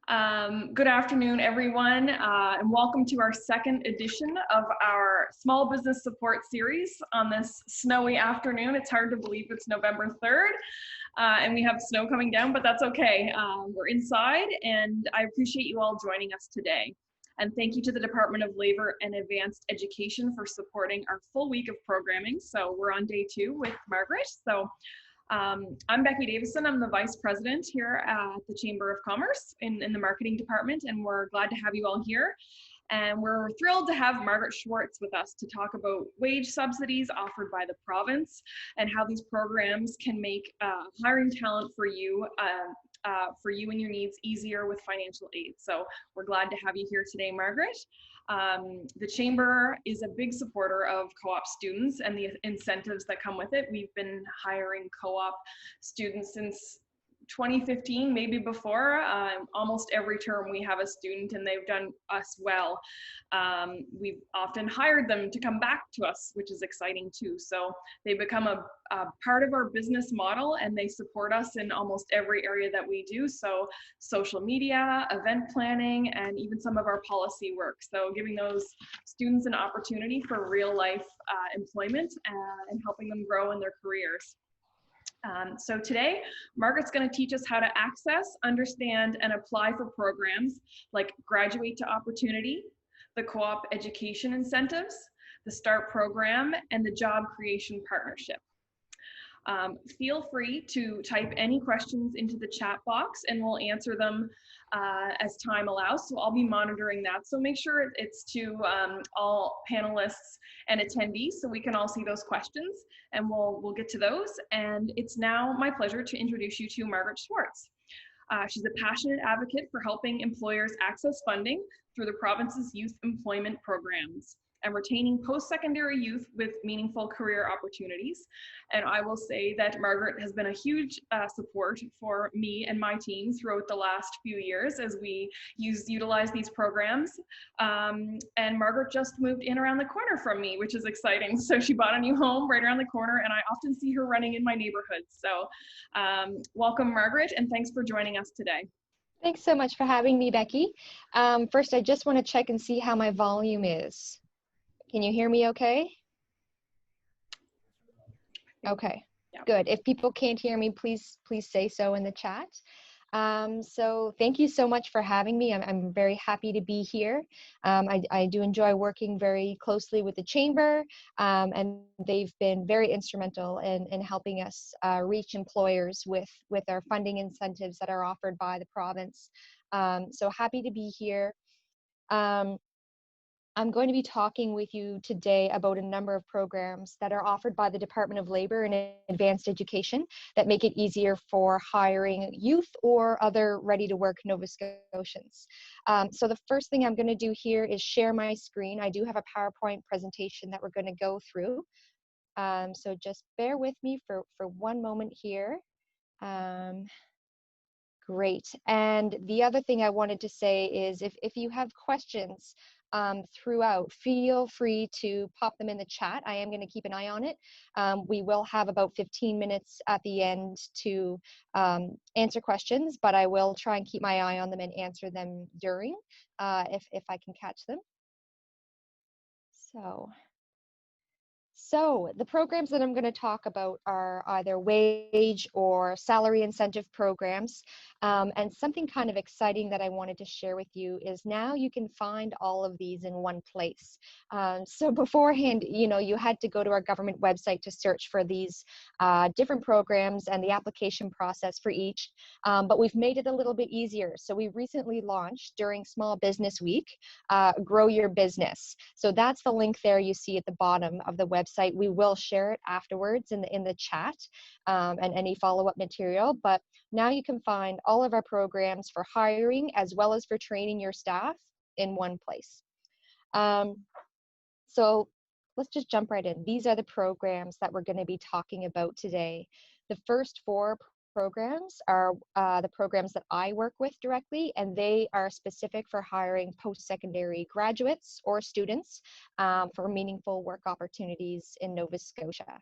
Good afternoon, everyone, and welcome to our second edition of our Small Business Support Series on this snowy afternoon. It's hard to believe it's November 3rd, and we have snow coming down, but that's okay. We're inside, and I appreciate you all joining us today. And thank you to the Department of Labor and Advanced Education for supporting our full week of programming. So we're on day 2 with Margaret. I'm Becky Davison. I'm the Vice President here at the Chamber of Commerce in the Marketing Department, and we're glad to have you all here. And we're thrilled to have Margaret Schwartz with us to talk about wage subsidies offered by the province and how these programs can make hiring talent for you and your needs easier with financial aid. So we're glad to have you here today, Margaret. The Chamber is a big supporter of co-op students and the incentives that come with it. We've been hiring co-op students since 2015, maybe before. Almost every term we have a student and they've done us well. We've often hired them to come back to us, which is exciting too. So they become a part of our business model and they support us in almost every area that we do. So social media, event planning, and even some of our policy work. So giving those students an opportunity for real life employment and helping them grow in their careers. So today, Margaret's going to teach us how to access, understand, and apply for programs like Graduate to Opportunity, the Co-op Education Incentives, the START program, and the Job Creation Partnership. Feel free to type any questions into the chat box and we'll answer them as time allows. So I'll be monitoring that. So make sure it's to all panelists and attendees so we can all see those questions and we'll get to those. And it's now my pleasure to introduce you to Margaret Schwartz. She's a passionate advocate for helping employers access funding through the province's youth employment programs and retaining post-secondary youth with meaningful career opportunities. And I will say that Margaret has been a huge support for me and my team throughout the last few years as we utilize these programs. And Margaret just moved in around the corner from me, which is exciting. So she bought a new home right around the corner and I often see her running in my neighborhood. So welcome, Margaret, and thanks for joining us today. Thanks so much for having me, Becky. First, I just want to check and see how my volume is. Can you hear me okay? Okay, yeah. Good. If people can't hear me, please say so in the chat. So thank you so much for having me. I'm very happy to be here. I do enjoy working very closely with the Chamber, and they've been very instrumental in helping us reach employers with our funding incentives that are offered by the province. So happy to be here. I'm going to be talking with you today about a number of programs that are offered by the Department of Labor and Advanced Education that make it easier for hiring youth or other ready-to-work Nova Scotians. So the first thing I'm going to do here is share my screen. I do have a PowerPoint presentation that we're going to go through. So just bear with me for one moment here. Great. And the other thing I wanted to say is if you have questions throughout, feel free to pop them in the chat. I am going to keep an eye on it. We will have about 15 minutes at the end to answer questions, but I will try and keep my eye on them and answer them during if I can catch them. So the programs that I'm going to talk about are either wage or salary incentive programs. And something kind of exciting that I wanted to share with you is now you can find all of these in one place. So beforehand, you had to go to our government website to search for these different programs and the application process for each. But we've made it a little bit easier. So we recently launched during Small Business Week, Grow Your Business. So that's the link there you see at the bottom of the website. We will share it afterwards in the chat and any follow-up material. But now you can find all of our programs for hiring as well as for training your staff in one place. So let's just jump right in. These are the programs that we're going to be talking about today. The first 4 programs are the programs that I work with directly, and they are specific for hiring post-secondary graduates or students for meaningful work opportunities in Nova Scotia.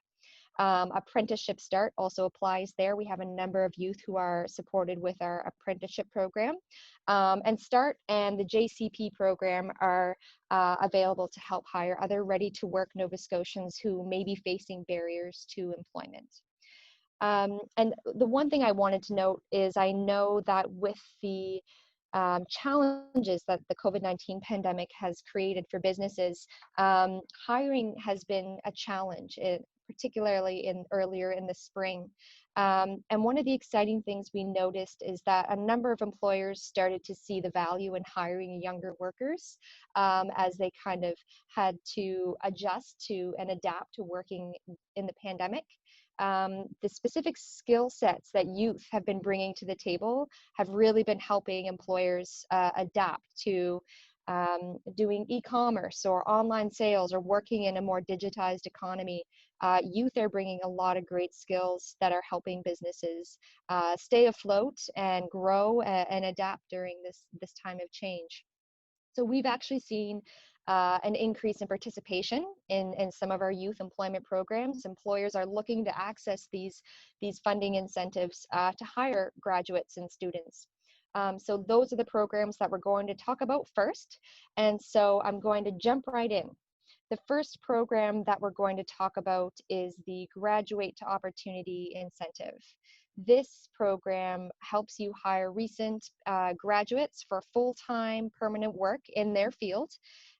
Apprenticeship Start also applies there. We have a number of youth who are supported with our apprenticeship program. And Start and the JCP program are available to help hire other ready-to-work Nova Scotians who may be facing barriers to employment. And the one thing I wanted to note is I know that with the challenges that the COVID-19 pandemic has created for businesses, hiring has been a challenge, particularly earlier in the spring. And one of the exciting things we noticed is that a number of employers started to see the value in hiring younger workers as they kind of had to adjust to and adapt to working in the pandemic. The specific skill sets that youth have been bringing to the table have really been helping employers adapt to doing e-commerce or online sales or working in a more digitized economy. Youth are bringing a lot of great skills that are helping businesses stay afloat and grow and adapt during this time of change. So we've actually seen an increase in participation in some of our youth employment programs. Employers are looking to access these funding incentives to hire graduates and students. So those are the programs that we're going to talk about first. And so I'm going to jump right in. The first program that we're going to talk about is the Graduate to Opportunity Incentive. This program helps you hire recent graduates for full-time permanent work in their field.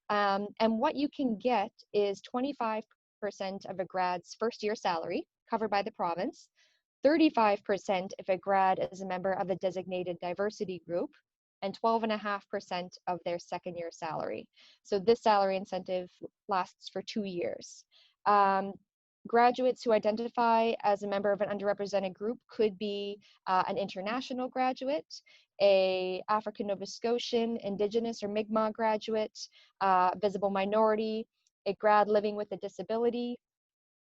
And what you can get is 25% of a grad's first year salary covered by the province, 35% if a grad is a member of a designated diversity group, and 12.5% of their second year salary. So this salary incentive lasts for 2 years. Graduates who identify as a member of an underrepresented group could be an international graduate, a African Nova Scotian, Indigenous or Mi'kmaq graduate, visible minority, a grad living with a disability,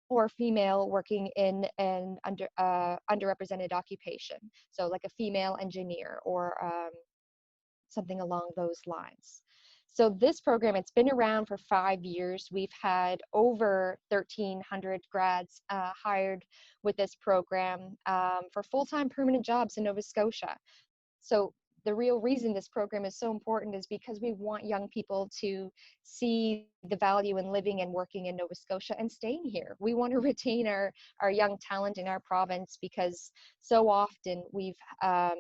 or female working in an underrepresented occupation. So like a female engineer or something along those lines. So this program, it's been around for 5 years. We've had over 1,300 grads hired with this program for full-time permanent jobs in Nova Scotia. So the real reason this program is so important is because we want young people to see the value in living and working in Nova Scotia and staying here. We want to retain our young talent in our province because so often we've had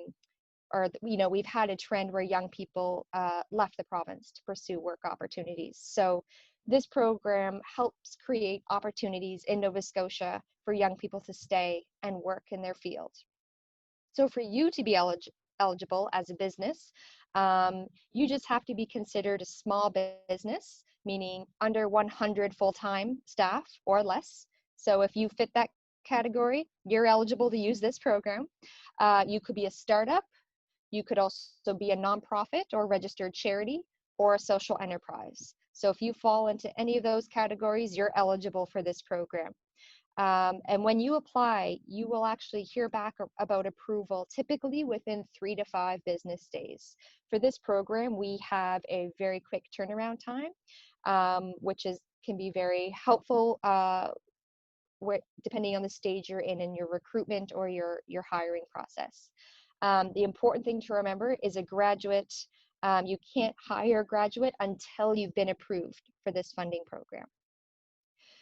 a trend where young people left the province to pursue work opportunities. So this program helps create opportunities in Nova Scotia for young people to stay and work in their field. So for you to be eligible as a business, you just have to be considered a small business, meaning under 100 full-time staff or less. So if you fit that category, you're eligible to use this program. You could be a startup. You could also be a nonprofit or registered charity or a social enterprise. So if you fall into any of those categories, you're eligible for this program. And when you apply, you will actually hear back about approval typically within 3 to 5 business days. For this program, we have a very quick turnaround time, which can be very helpful depending on the stage you're in your recruitment or your hiring process. The important thing to remember is a graduate, you can't hire a graduate until you've been approved for this funding program.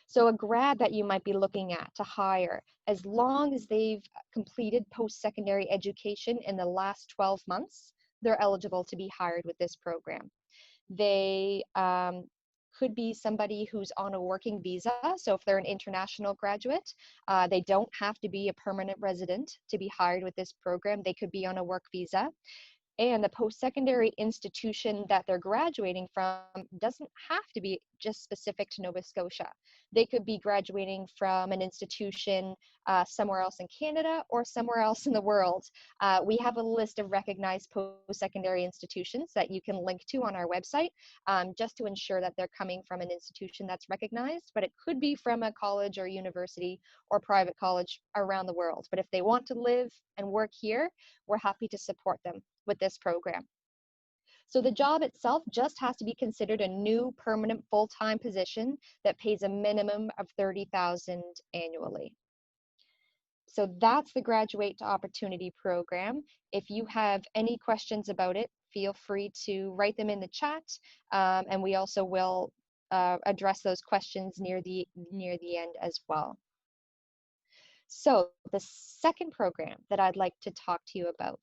So a grad that you might be looking at to hire, as long as they've completed post-secondary education in the last 12 months, they're eligible to be hired with this program. They could be somebody who's on a working visa. So if they're an international graduate, they don't have to be a permanent resident to be hired with this program. They could be on a work visa. And the post-secondary institution that they're graduating from doesn't have to be just specific to Nova Scotia. They could be graduating from an institution somewhere else in Canada or somewhere else in the world. We have a list of recognized post-secondary institutions that you can link to on our website just to ensure that they're coming from an institution that's recognized, but it could be from a college or university or private college around the world. But if they want to live and work here, we're happy to support them with this program. So the job itself just has to be considered a new permanent full-time position that pays a minimum of $30,000 annually. So that's the Graduate to Opportunity program. If you have any questions about it, feel free to write them in the chat, and we also will address those questions near the end as well. So the second program that I'd like to talk to you about,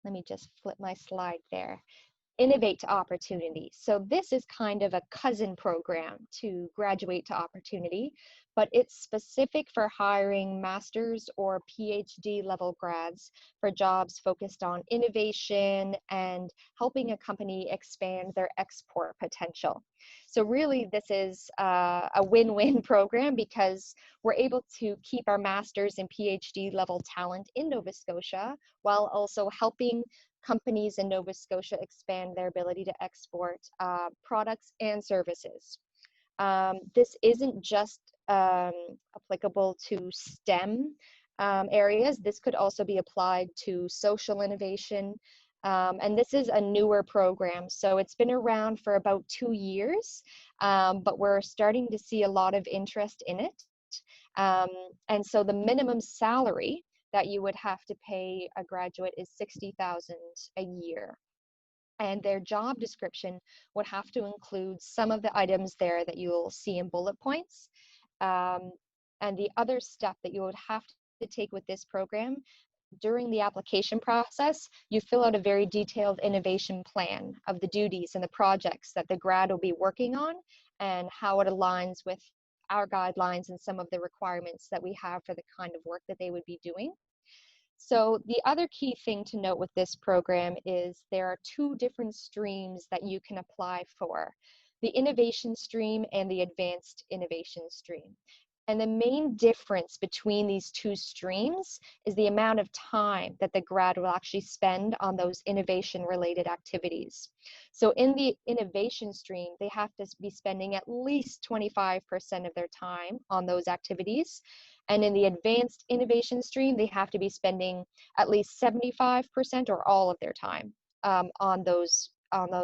let me just flip my slide there. Innovate to Opportunity. So this is kind of a cousin program to Graduate to Opportunity, but it's specific for hiring master's or PhD level grads for jobs focused on innovation and helping a company expand their export potential. So really this is a win-win program because we're able to keep our master's and PhD level talent in Nova Scotia while also helping companies in Nova Scotia expand their ability to export products and services. This isn't just applicable to STEM areas. This could also be applied to social innovation. And this is a newer program. So it's been around for about 2 years, but we're starting to see a lot of interest in it. And so the minimum salary that you would have to pay a graduate is $60,000 a year. And their job description would have to include some of the items there that you'll see in bullet points. And the other step that you would have to take with this program, during the application process, you fill out a very detailed innovation plan of the duties and the projects that the grad will be working on and how it aligns with our guidelines and some of the requirements that we have for the kind of work that they would be doing. So the other key thing to note with this program is there are 2 different streams that you can apply for, the innovation stream and the advanced innovation stream. And the main difference between these 2 streams is the amount of time that the grad will actually spend on those innovation related activities. So in the innovation stream, they have to be spending at least 25% of their time on those activities. And in the advanced innovation stream, they have to be spending at least 75% or all of their time on those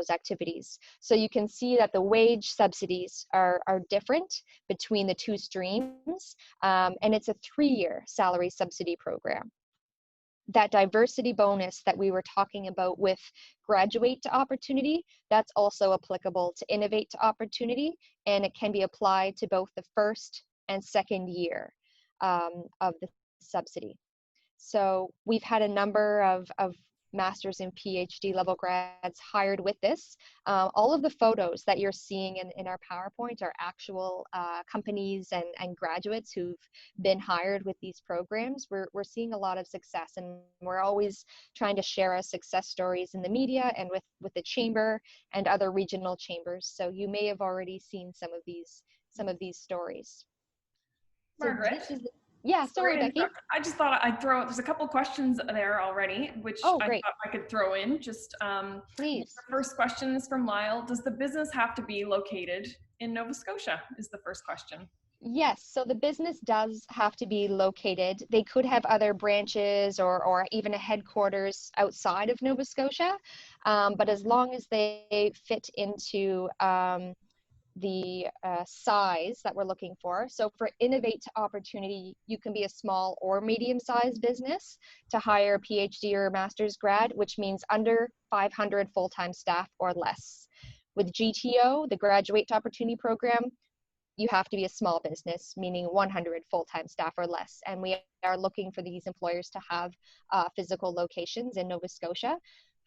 activities. So you can see that the wage subsidies are different between the 2 streams, and it's a 3-year salary subsidy program. That diversity bonus that we were talking about with Graduate to Opportunity, that's also applicable to Innovate to Opportunity, and it can be applied to both the first and second year of the subsidy. So we've had a number of master's and PhD level grads hired with this. All of the photos that you're seeing in our PowerPoint are actual companies and graduates who've been hired with these programs. We're seeing a lot of success, and we're always trying to share our success stories in the media and with the chamber and other regional chambers. So you may have already seen some of these stories. Margaret? So yeah, sorry, Becky. I just thought I'd throw, there's a couple questions there already, which I thought I could throw in. Just please. The first question is from Lyle. Does the business have to be located in Nova Scotia? Is the first question. Yes, so the business does have to be located. They could have other branches or even a headquarters outside of Nova Scotia, but as long as they fit into the size that we're looking for. So for Innovate to Opportunity, you can be a small or medium-sized business to hire a PhD or a master's grad, which means under 500 full-time staff or less. With GTO, the Graduate to Opportunity program, you have to be a small business, meaning 100 full-time staff or less. And we are looking for these employers to have physical locations in Nova Scotia.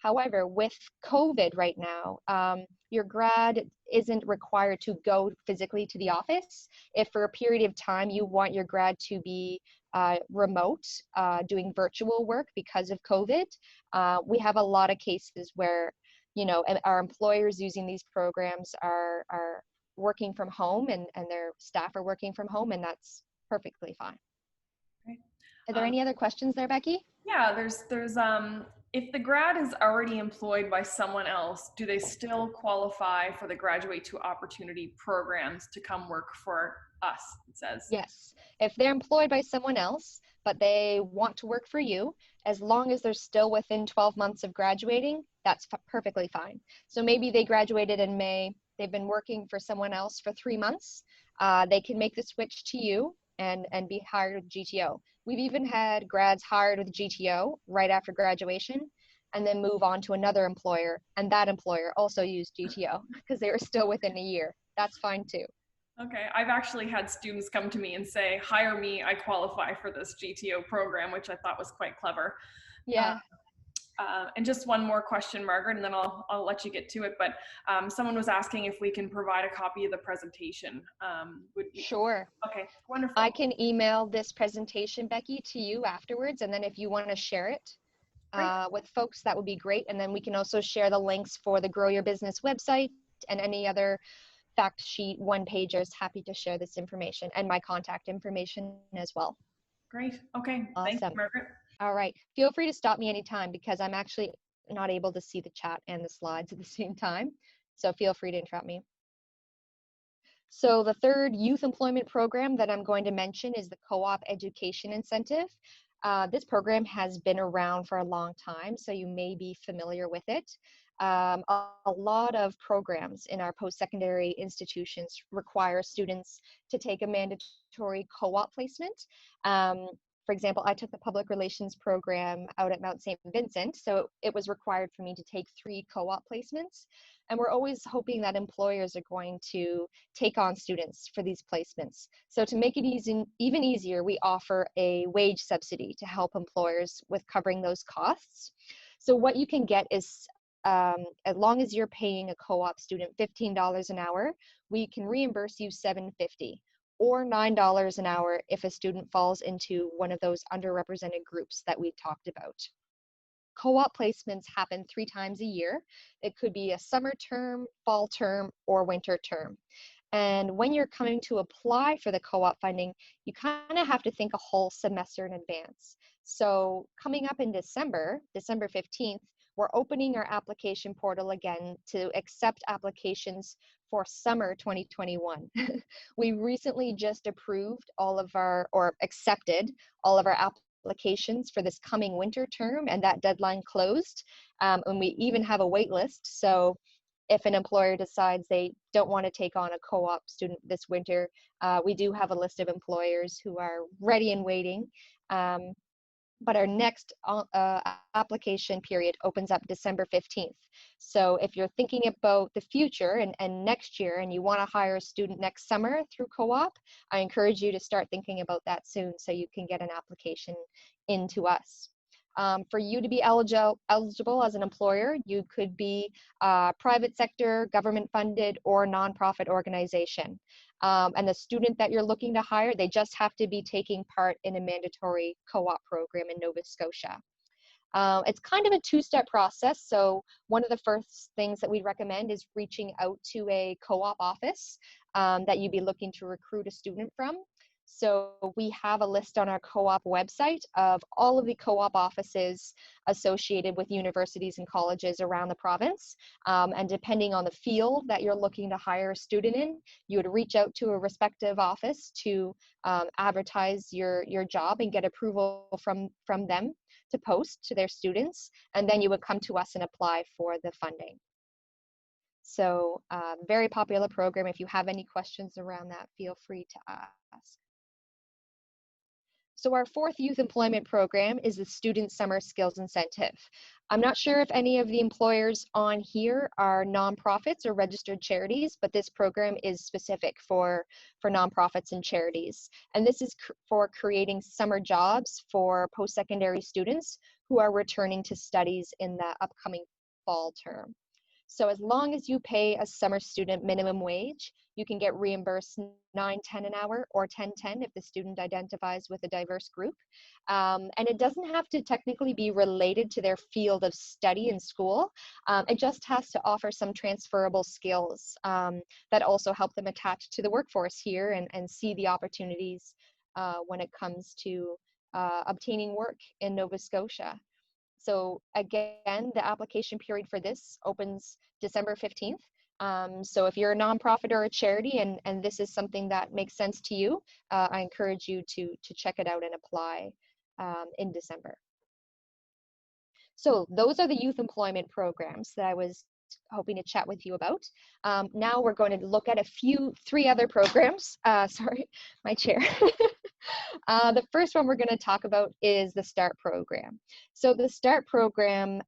However, with COVID right now, your grad isn't required to go physically to the office. If for a period of time you want your grad to be remote, doing virtual work because of COVID, we have a lot of cases where, you know, our employers using these programs are working from home and their staff are working from home, and that's perfectly fine. Okay. Are there any other questions there, Becky? Yeah, there's if the grad is already employed by someone else, do they still qualify for the Graduate to Opportunity programs to come work for us, it says? Yes, if they're employed by someone else, but they want to work for you, as long as they're still within 12 months of graduating, that's perfectly fine. So maybe they graduated in May, they've been working for someone else for 3 months, they can make the switch to you and be hired with GTO. We've even had grads hired with GTO right after graduation and then move on to another employer, and that employer also used GTO because they were still within a year. That's fine too. Okay, I've actually had students come to me and say, hire me, I qualify for this GTO program, which I thought was quite clever. Yeah. And just one more question, Margaret, and then I'll let you get to it. But someone was asking if we can provide a copy of the presentation. Sure. Okay, wonderful. I can email this presentation, Becky, to you afterwards, and then if you want to share it with folks, that would be great. And then we can also share the links for the Grow Your Business website and any other fact sheet one-pagers. Happy to share this information and my contact information as well. Great. Okay. Awesome. Thank you, Margaret. All right. Feel free to stop me anytime because I'm actually not able to see the chat and the slides at the same time. So feel free to interrupt me. So the third youth employment program that I'm going to mention is the Co-op Education Incentive. This program has been around for a long time, so you may be familiar with it. A lot of programs in our post-secondary institutions require students to take a mandatory co-op placement. For example, I took the public relations program out at Mount St. Vincent, so it was required for me to take 3 co-op placements. And we're always hoping that employers are going to take on students for these placements. So to make it even easier, we offer a wage subsidy to help employers with covering those costs. So what you can get is, as long as you're paying a co-op student $15 an hour, we can reimburse you $7.50. Or $9 an hour if a student falls into one of those underrepresented groups that we talked about. Co-op placements happen 3 times a year. It could be a summer term, fall term, or winter term. And when you're coming to apply for the co-op funding, you kind of have to think a whole semester in advance. So coming up in December 15th, we're opening our application portal again to accept applications for summer 2021. We recently just approved accepted all of our applications for this coming winter term, and that deadline closed. And we even have a wait list. So if an employer decides they don't want to take on a co-op student this winter, we do have a list of employers who are ready and waiting. But our next application period opens up December 15th. So if you're thinking about the future and next year and you want to hire a student next summer through co-op, I encourage you to start thinking about that soon so you can get an application into us. For you to be eligible as an employer, you could be private sector, government funded, or nonprofit organization. And the student that you're looking to hire, they just have to be taking part in a mandatory co-op program in Nova Scotia. It's kind of a 2-step process. So one of the first things that we recommend is reaching out to a co-op office that you'd be looking to recruit a student from. So we have a list on our co-op website of all of the co-op offices associated with universities and colleges around the province. And depending on the field that you're looking to hire a student in, you would reach out to a respective office to advertise your job and get approval from them to post to their students. And then you would come to us and apply for the funding. So very popular program. If you have any questions around that, feel free to ask. So our 4th youth employment program is the Student Summer Skills Incentive. I'm not sure if any of the employers on here are nonprofits or registered charities, but this program is specific for nonprofits and charities. And this is for creating summer jobs for post-secondary students who are returning to studies in the upcoming fall term. So as long as you pay a summer student minimum wage, you can get reimbursed $9.10 an hour or $10.10 if the student identifies with a diverse group. And it doesn't have to technically be related to their field of study in school. It just has to offer some transferable skills that also help them attach to the workforce here and see the opportunities when it comes to obtaining work in Nova Scotia. So again, the application period for this opens December 15th. So if you're a nonprofit or a charity and this is something that makes sense to you, I encourage you to check it out and apply in December. So those are the youth employment programs that I was hoping to chat with you about. Now we're going to look at 3 other programs. Sorry, my chair. The first one we're going to talk about is the START program. So the START program,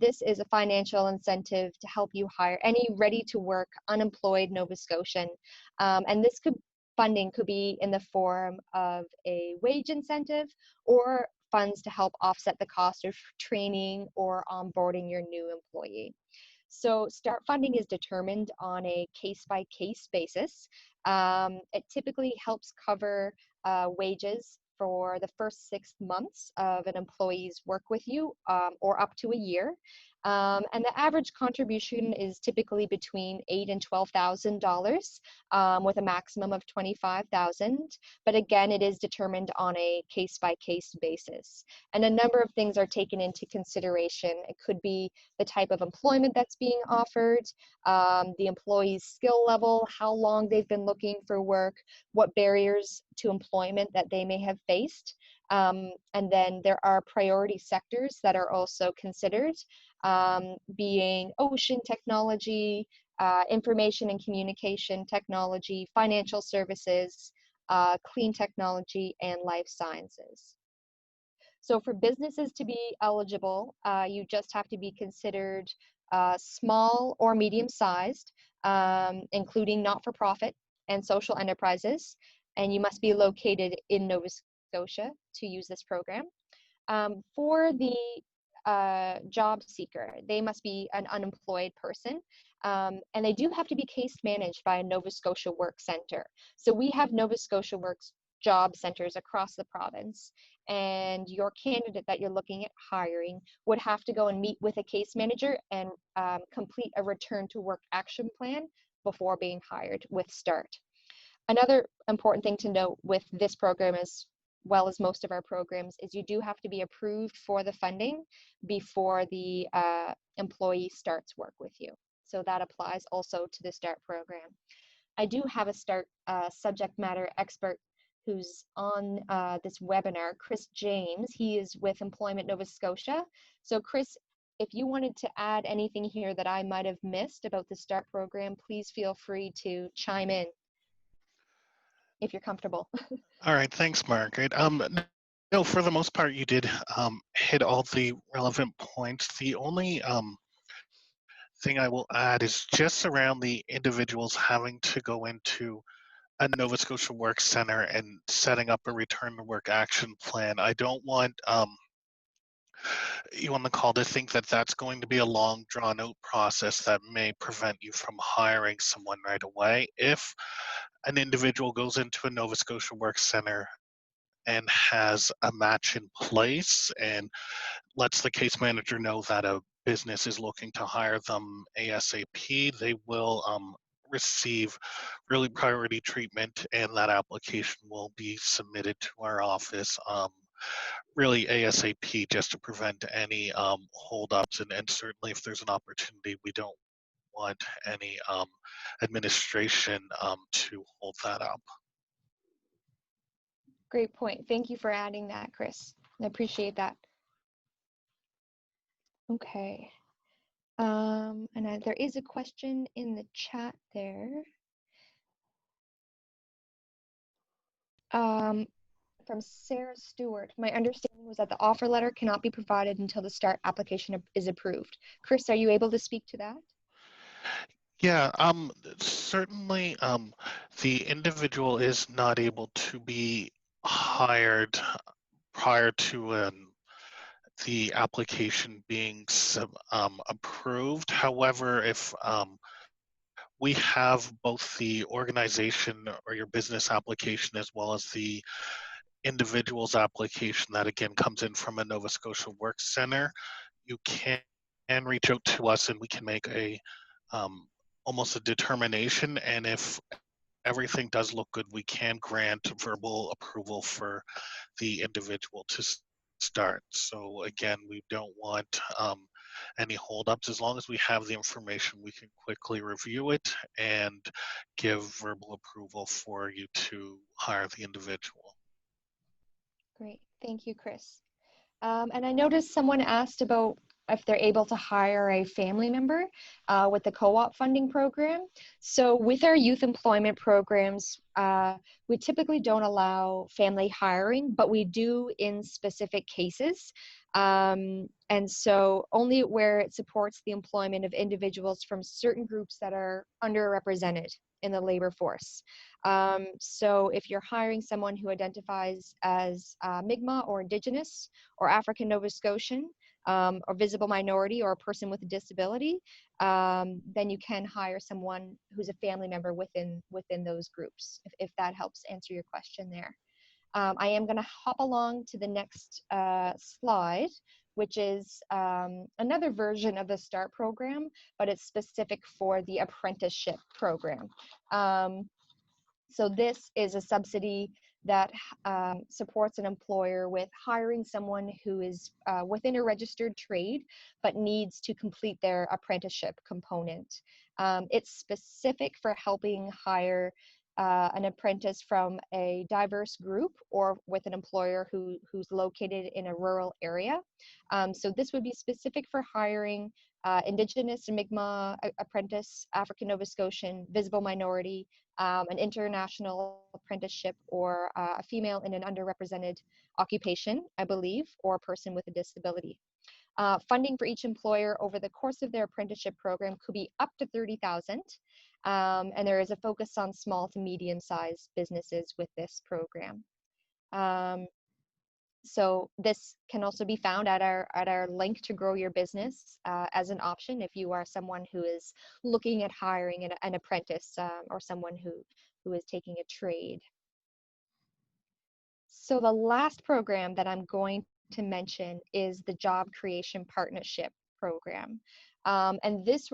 this is a financial incentive to help you hire any ready-to-work unemployed Nova Scotian. And this funding could be in the form of a wage incentive or funds to help offset the cost of training or onboarding your new employee. So START funding is determined on a case-by-case basis. It typically helps cover wages for the first 6 months of an employee's work with you, or up to a year. And the average contribution is typically between $8,000 and $12,000, with a maximum of $25,000. But again, it is determined on a case-by-case basis. And a number of things are taken into consideration. It could be the type of employment that's being offered, the employee's skill level, how long they've been looking for work, what barriers to employment that they may have faced. And then there are priority sectors that are also considered, being ocean technology, information and communication technology, financial services, clean technology, and life sciences. So for businesses to be eligible, you just have to be considered small or medium-sized, including not-for-profit and social enterprises, and you must be located in Nova Scotia to use this program. For the job seeker, they must be an unemployed person, and they do have to be case managed by a Nova Scotia Work Centre. So we have Nova Scotia Works job centers across the province, and your candidate that you're looking at hiring would have to go and meet with a case manager and complete a return to work action plan before being hired with START. Another important thing to note with this program, as well as most of our programs, is you do have to be approved for the funding before the employee starts work with you. So that applies also to the START program. I do have a START subject matter expert who's on this webinar, Chris James. He is with Employment Nova Scotia. So Chris, if you wanted to add anything here that I might have missed about the START program, please feel free to chime in if you're comfortable. All right, thanks, Margaret. No, for the most part, you did hit all the relevant points. The only thing I will add is just around the individuals having to go into a Nova Scotia Work Centre and setting up a return to work action plan. I don't want you on the call to think that that's going to be a long drawn out process that may prevent you from hiring someone right away. If an individual goes into a Nova Scotia Work Centre and has a match in place and lets the case manager know that a business is looking to hire them ASAP, they will receive really priority treatment, and that application will be submitted to our office really ASAP, just to prevent any holdups. And certainly if there's an opportunity, we don't want any administration to hold that up. Great point. Thank you for adding that, Chris. I appreciate that. Okay. And there is a question in the chat there. From Sarah Stewart. My understanding was that the offer letter cannot be provided until the START application is approved. Chris, are you able to speak to that? Yeah, certainly the individual is not able to be hired prior to the application being approved. However, if we have both the organization or your business application as well as the individual's application that again comes in from a Nova Scotia Work Centre, you can reach out to us and we can make a almost a determination, and if everything does look good, we can grant verbal approval for the individual to start. So again, we don't want any holdups. As long as we have the information, we can quickly review it and give verbal approval for you to hire the individual. Great, thank you, Chris. And I noticed someone asked about if they're able to hire a family member with the co-op funding program. So with our youth employment programs, we typically don't allow family hiring, but we do in specific cases. And so only where it supports the employment of individuals from certain groups that are underrepresented in the labor force. So if you're hiring someone who identifies as Mi'kmaq or Indigenous or African Nova Scotian, or visible minority or a person with a disability, then you can hire someone who's a family member within those groups, if that helps answer your question there. I am going to hop along to the next slide, which is another version of the START program, but it's specific for the apprenticeship program. So this is a subsidy that supports an employer with hiring someone who is within a registered trade, but needs to complete their apprenticeship component. It's specific for helping hire an apprentice from a diverse group or with an employer who's located in a rural area. So this would be specific for hiring Indigenous and Mi'kmaq apprentice, African Nova Scotian, visible minority, an international apprenticeship, or a female in an underrepresented occupation, I believe, or a person with a disability. Funding for each employer over the course of their apprenticeship program could be up to $30,000, and there is a focus on small to medium-sized businesses with this program. So this can also be found at our link to grow your business as an option if you are someone who is looking at hiring an apprentice or someone who is taking a trade. So the last program that I'm going to mention is the Job Creation Partnership Program. And this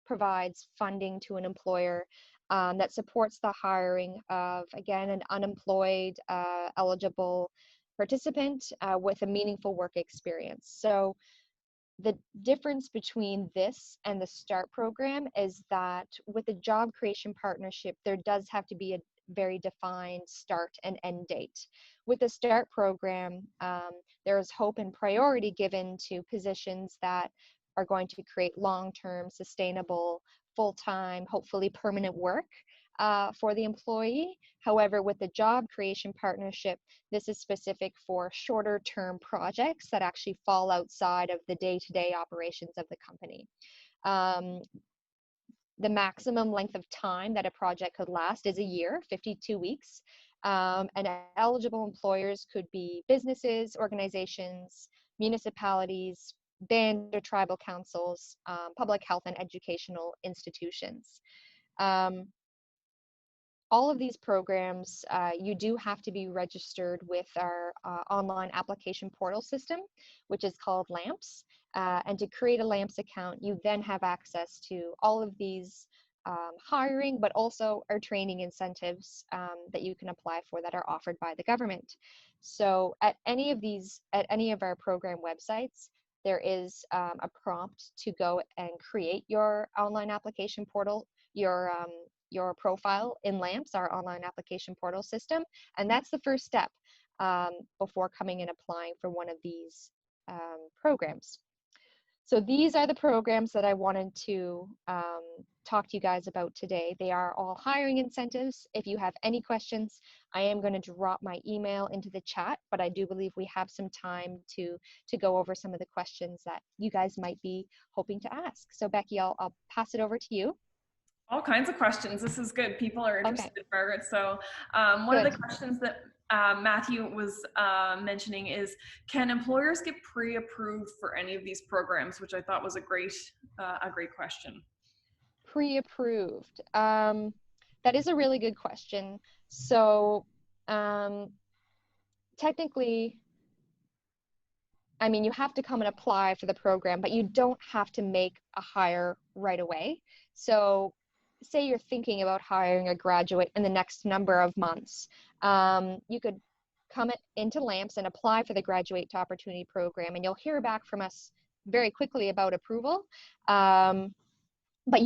provides funding to an employer that supports the hiring of, again, an unemployed eligible participant with a meaningful work experience. So the difference between this and the START program is that with the Job Creation Partnership, there does have to be a very defined start and end date. With the START program, there is hope and priority given to positions that are going to create long-term, sustainable, full-time, hopefully permanent work for the employee. However, with the Job Creation Partnership, this is specific for shorter term projects that actually fall outside of the day-to-day operations of the company. The maximum length of time that a project could last is a year, 52 weeks. And eligible employers could be businesses, organizations, municipalities, band or tribal councils, public health and educational institutions. All of these programs, you do have to be registered with our online application portal system, which is called LAMPS. And to create a LAMPS account, you then have access to all of these hiring, but also our training incentives that you can apply for that are offered by the government. So at any of our program websites, there is a prompt to go and create your online application portal, your profile in LAMPS, our online application portal system. And that's the first step before coming and applying for one of these programs. So these are the programs that I wanted to talk to you guys about today. They are all hiring incentives. If you have any questions, I am going to drop my email into the chat, but I do believe we have some time to go over some of the questions that you guys might be hoping to ask. So Becky, I'll pass it over to you. All kinds of questions. This is good. People are interested, okay. Margaret. So one of the questions that Matthew was mentioning is, can employers get pre-approved for any of these programs? Which I thought was a great question. Pre-approved. That is a really good question. So technically, I mean, you have to come and apply for the program, but you don't have to make a hire right away. So say you're thinking about hiring a graduate in the next number of months. You could come into LAMPS and apply for the Graduate to Opportunity program, and you'll hear back from us very quickly about approval. But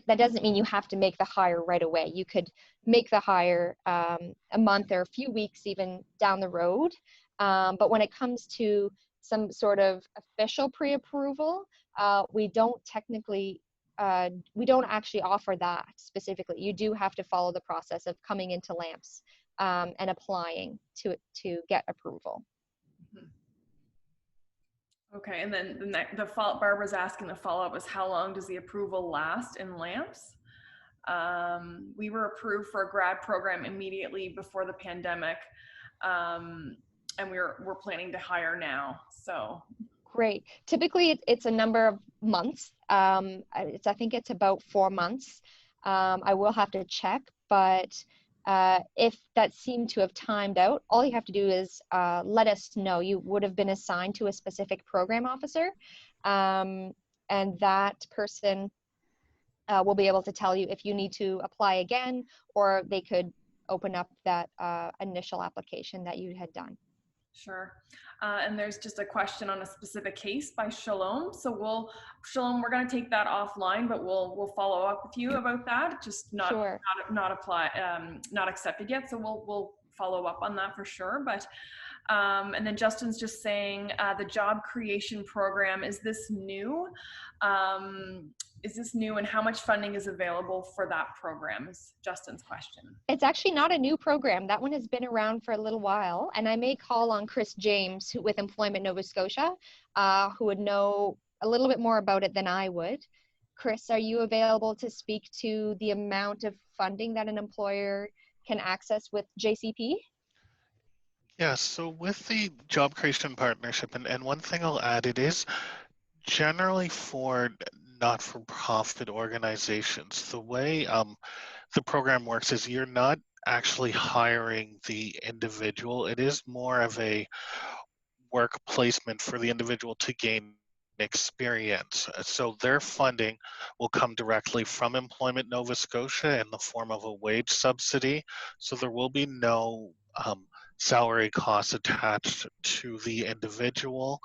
that doesn't mean you have to make the hire right away. You could make the hire a month or a few weeks even down the road. But when it comes to some sort of official pre-approval, we don't actually offer that specifically. You do have to follow the process of coming into LAMPS and applying to get approval. Okay, and then Barbara's asking the follow-up is how long does the approval last in LAMPS? We were approved for a grad program immediately before the pandemic, and we're planning to hire now. So great. Typically, it's a number of months. I think it's about 4 months. I will have to check, but if that seemed to have timed out, all you have to do is let us know. You would have been assigned to a specific program officer, and that person will be able to tell you if you need to apply again, or they could open up that initial application that you had done. Sure. And there's just a question on a specific case by Shalom. So Shalom, we're going to take that offline, but we'll follow up with you about that. Just not accepted yet. So we'll follow up on that for sure. But and then Justin's just saying the job creation program, is this new? And how much funding is available for that program is Justin's question. It's actually not a new program. That one has been around for a little while, and I may call on Chris James with Employment Nova Scotia, who would know a little bit more about it than I would. Chris, are you available to speak to the amount of funding that an employer can access with JCP? Yeah, so with the job creation partnership, and one thing I'll add, it is generally for not-for-profit organizations. The way the program works is you're not actually hiring the individual. It is more of a work placement for the individual to gain experience. So their funding will come directly from Employment Nova Scotia in the form of a wage subsidy. So there will be no salary costs attached to the individual.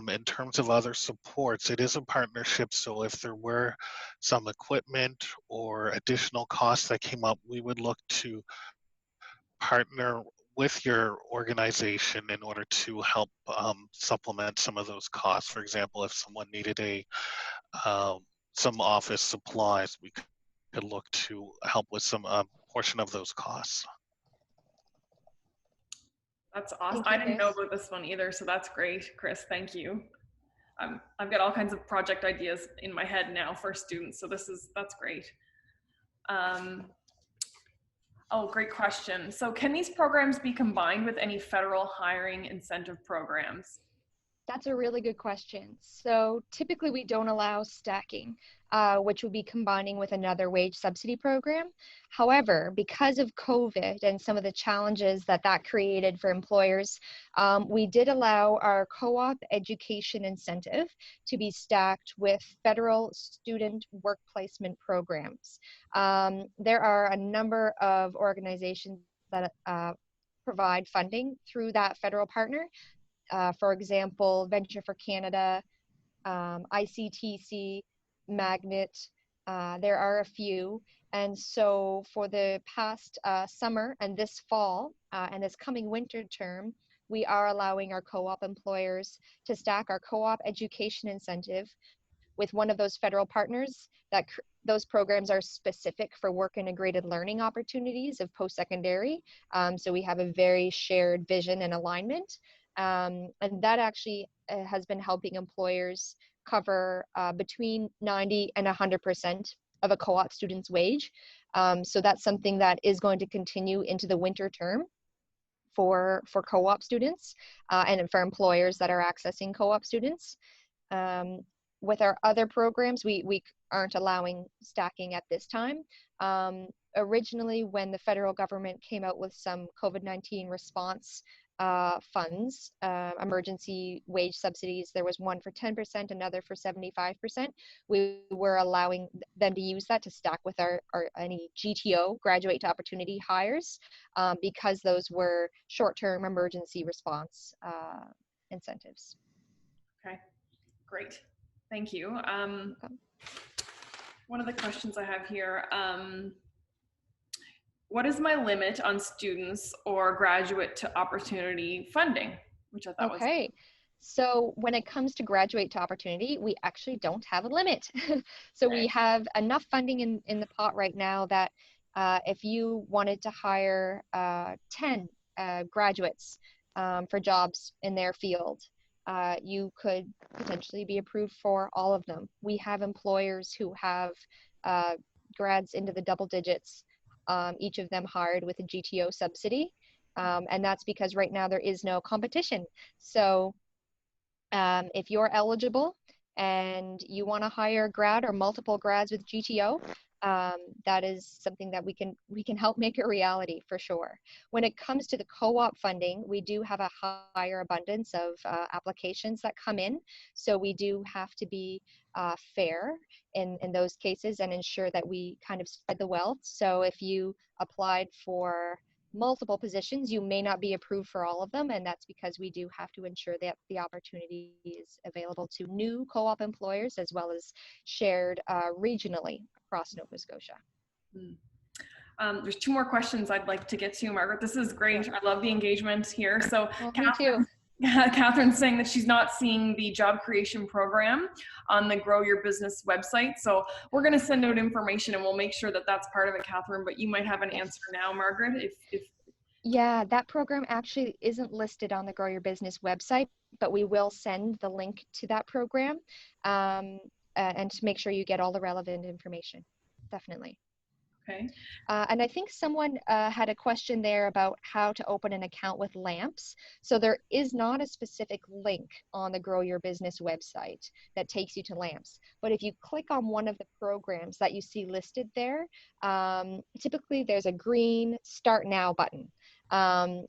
In terms of other supports, it is a partnership, so if there were some equipment or additional costs that came up, we would look to partner with your organization in order to help supplement some of those costs. For example, if someone needed some office supplies, we could look to help with some portion of those costs. That's awesome. I didn't know about this one either, so that's great, Chris. Thank you. I've got all kinds of project ideas in my head now for students, so that's great. Oh, great question. So can these programs be combined with any federal hiring incentive programs? That's a really good question. So typically we don't allow stacking, which would be combining with another wage subsidy program. However, because of COVID and some of the challenges that created for employers, we did allow our co-op education incentive to be stacked with federal student work placement programs. There are a number of organizations that provide funding through that federal partner. For example, Venture for Canada, ICTC, Magnet, there are a few. And so for the past summer and this fall and this coming winter term, we are allowing our co-op employers to stack our co-op education incentive with one of those federal partners. Those programs are specific for work integrated learning opportunities of post-secondary. So we have a very shared vision and alignment. And that actually has been helping employers cover between 90 and 100% of a co-op student's wage. So that's something that is going to continue into the winter term for co-op students and for employers that are accessing co-op students. With our other programs, we aren't allowing stacking at this time. Originally, when the federal government came out with some COVID-19 response funds, emergency wage subsidies, there was one for 10%, another for 75%. We were allowing them to use that to stack with our any GTO, graduate to opportunity hires, because those were short-term emergency response incentives. Okay, great. Thank you. One of the questions I have here, what is my limit on students or graduate to opportunity funding? Which I thought was So when it comes to graduate to opportunity, we actually don't have a limit. So we have enough funding in the pot right now that if you wanted to hire 10 graduates for jobs in their field, you could potentially be approved for all of them. We have employers who have grads into the double digits, each of them hired with a GTO subsidy. And that's because right now there is no competition. So if you're eligible and you want to hire a grad or multiple grads with GTO, that is something that we can help make a reality for sure. When it comes to the co-op funding, we do have a higher abundance of applications that come in. So we do have to be fair in those cases and ensure that we kind of spread the wealth. So if you applied for multiple positions, you may not be approved for all of them, and that's because we do have to ensure that the opportunity is available to new co-op employers as well as shared regionally across Nova Scotia. There's two more questions I'd like to get to, Margaret. This is great. I love the engagement here. So Me too. Catherine's saying that she's not seeing the job creation program on the Grow Your Business website. So we're going to send out information and we'll make sure that that's part of it, Catherine, but you might have an answer now, Margaret. Yeah, that program actually isn't listed on the Grow Your Business website, but we will send the link to that program and to make sure you get all the relevant information. Definitely. Okay. And I think someone had a question there about how to open an account with LAMPS. So there is not a specific link on the Grow Your Business website that takes you to LAMPS. But if you click on one of the programs that you see listed there, typically there's a green Start Now button. And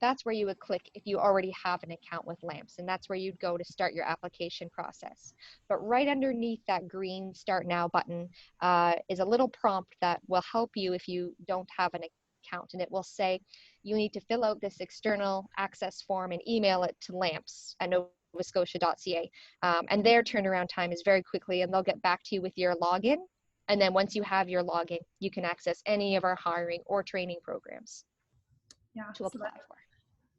that's where you would click if you already have an account with LAMPS, and that's where you'd go to start your application process. But right underneath that green Start Now button is a little prompt that will help you if you don't have an account, and it will say you need to fill out this external access form and email it to lamps@novascotia.ca, and their turnaround time is very quickly, and they'll get back to you with your login. And then once you have your login, you can access any of our hiring or training programs to apply for.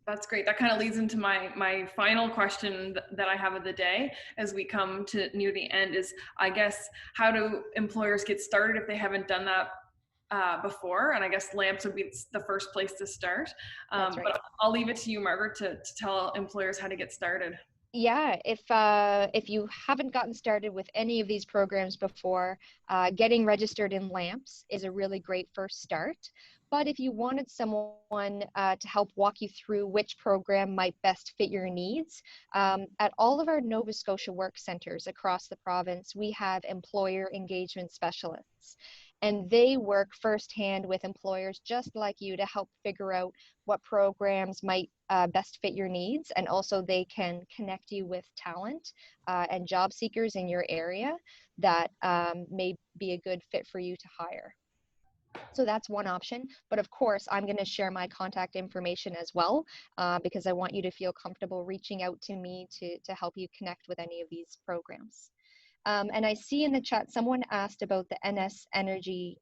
That's great. That kind of leads into my final question that I have of the day as we come to near the end is, I guess, how do employers get started if they haven't done that before? And I guess LAMPS would be the first place to start. That's right. But I'll leave it to you, Margaret, to tell employers how to get started. Yeah, if you haven't gotten started with any of these programs before, getting registered in LAMPS is a really great first start. But if you wanted someone to help walk you through which program might best fit your needs, at all of our Nova Scotia work centers across the province, we have employer engagement specialists. And they work firsthand with employers just like you to help figure out what programs might best fit your needs. And also they can connect you with talent and job seekers in your area that may be a good fit for you to hire. So that's one option. But of course, I'm going to share my contact information as well, because I want you to feel comfortable reaching out to me to help you connect with any of these programs. And I see in the chat, someone asked about the NS Energy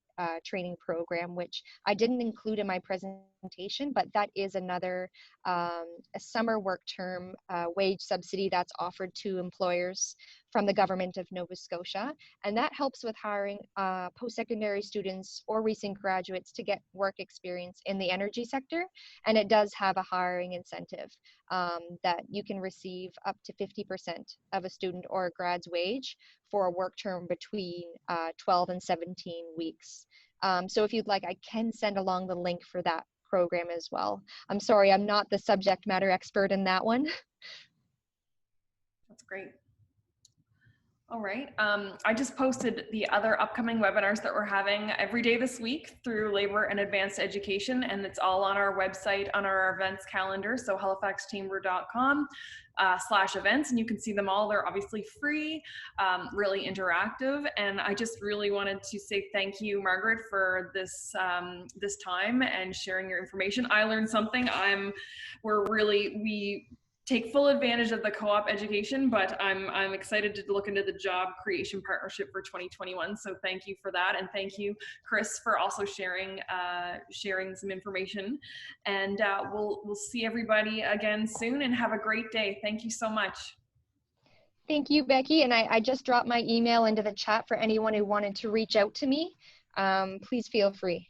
training program, which I didn't include in my presentation, but that is another a summer work term wage subsidy that's offered to employers from the government of Nova Scotia. And that helps with hiring post-secondary students or recent graduates to get work experience in the energy sector. And it does have a hiring incentive that you can receive up to 50% of a student or a grad's wage for a work term between 12 and 17 weeks. So if you'd like, I can send along the link for that program as well. I'm sorry, I'm not the subject matter expert in that one. That's great. All right. I just posted the other upcoming webinars that we're having every day this week through Labor and Advanced Education, and it's all on our website on our events calendar, so halifaxchamber.com/events, and you can see them all. They're obviously free, really interactive, and I just really wanted to say thank you, Margaret, for this this time and sharing your information. I learned something. We take full advantage of the co-op education, but I'm excited to look into the job creation partnership for 2021. So thank you for that, and thank you, Chris, for also sharing some information. And we'll see everybody again soon, and have a great day. Thank you so much. Thank you, Becky. And I just dropped my email into the chat for anyone who wanted to reach out to me. Please feel free.